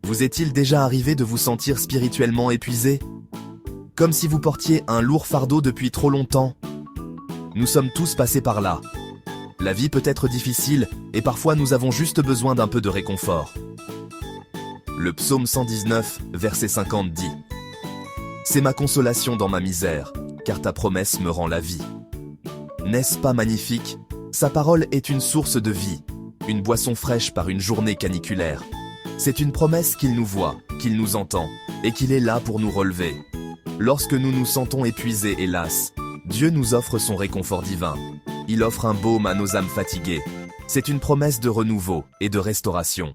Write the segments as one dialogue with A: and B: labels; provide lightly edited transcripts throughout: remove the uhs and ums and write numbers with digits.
A: Vous est-il déjà arrivé de vous sentir spirituellement épuisé? Comme si vous portiez un lourd fardeau depuis trop longtemps? Nous sommes tous passés par là. La vie peut être difficile et parfois nous avons juste besoin d'un peu de réconfort. Le psaume 119, verset 50 dit « C'est ma consolation dans ma misère, car ta promesse me rend la vie. » N'est-ce pas magnifique? Sa parole est une source de vie, une boisson fraîche par une journée caniculaire. C'est une promesse qu'il nous voit, qu'il nous entend, et qu'il est là pour nous relever. Lorsque nous nous sentons épuisés et lasses, Dieu nous offre son réconfort divin. Il offre un baume à nos âmes fatiguées. C'est une promesse de renouveau et de restauration.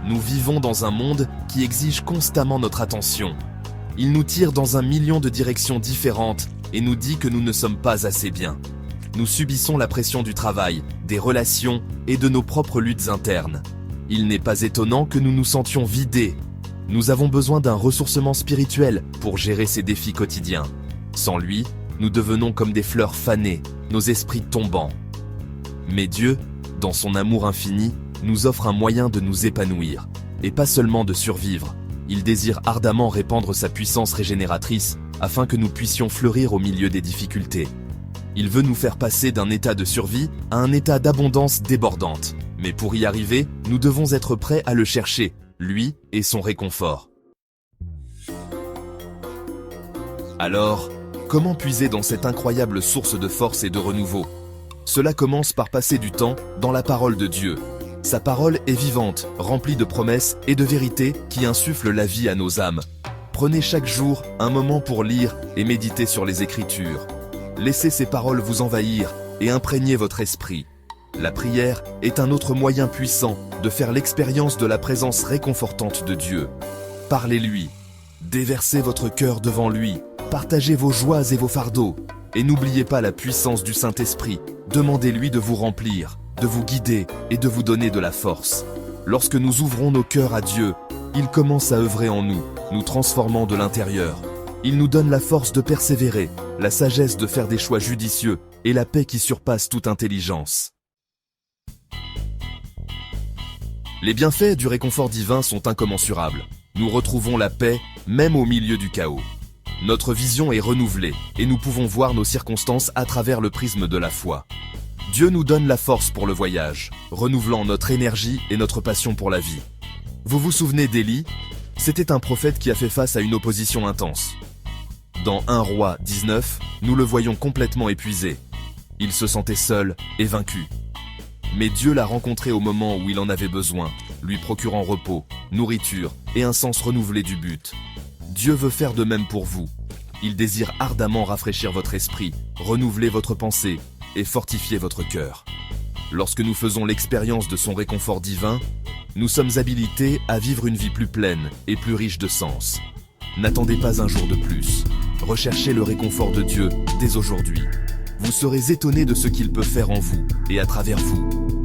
A: Nous vivons dans un monde qui exige constamment notre attention. Il nous tire dans 1 million de directions différentes et nous dit que nous ne sommes pas assez bien. Nous subissons la pression du travail, des relations et de nos propres luttes internes. Il n'est pas étonnant que nous nous sentions vidés. Nous avons besoin d'un ressourcement spirituel pour gérer ces défis quotidiens. Sans lui, nous devenons comme des fleurs fanées, nos esprits tombants. Mais Dieu, dans son amour infini, nous offre un moyen de nous épanouir, et pas seulement de survivre. Il désire ardemment répandre sa puissance régénératrice afin que nous puissions fleurir au milieu des difficultés. Il veut nous faire passer d'un état de survie à un état d'abondance débordante. Mais pour y arriver, nous devons être prêts à le chercher, lui et son réconfort. Alors, comment puiser dans cette incroyable source de force et de renouveau? Cela commence par passer du temps dans la parole de Dieu. Sa parole est vivante, remplie de promesses et de vérités qui insufflent la vie à nos âmes. Prenez chaque jour un moment pour lire et méditer sur les Écritures. Laissez ces paroles vous envahir et imprégner votre esprit. La prière est un autre moyen puissant de faire l'expérience de la présence réconfortante de Dieu. Parlez-lui, déversez votre cœur devant lui, partagez vos joies et vos fardeaux, et n'oubliez pas la puissance du Saint-Esprit. Demandez-lui de vous remplir, de vous guider et de vous donner de la force. Lorsque nous ouvrons nos cœurs à Dieu, il commence à œuvrer en nous, nous transformant de l'intérieur. Il nous donne la force de persévérer, la sagesse de faire des choix judicieux et la paix qui surpasse toute intelligence. Les bienfaits du réconfort divin sont incommensurables. Nous retrouvons la paix même au milieu du chaos. Notre vision est renouvelée et nous pouvons voir nos circonstances à travers le prisme de la foi. Dieu nous donne la force pour le voyage, renouvelant notre énergie et notre passion pour la vie. Vous vous souvenez d'Élie? C'était un prophète qui a fait face à une opposition intense. Dans 1 Roi 19, nous le voyons complètement épuisé. Il se sentait seul et vaincu. Mais Dieu l'a rencontré au moment où il en avait besoin, lui procurant repos, nourriture et un sens renouvelé du but. Dieu veut faire de même pour vous. Il désire ardemment rafraîchir votre esprit, renouveler votre pensée et fortifier votre cœur. Lorsque nous faisons l'expérience de son réconfort divin, nous sommes habilités à vivre une vie plus pleine et plus riche de sens. N'attendez pas un jour de plus. Recherchez le réconfort de Dieu dès aujourd'hui. Vous serez étonnés de ce qu'il peut faire en vous et à travers vous.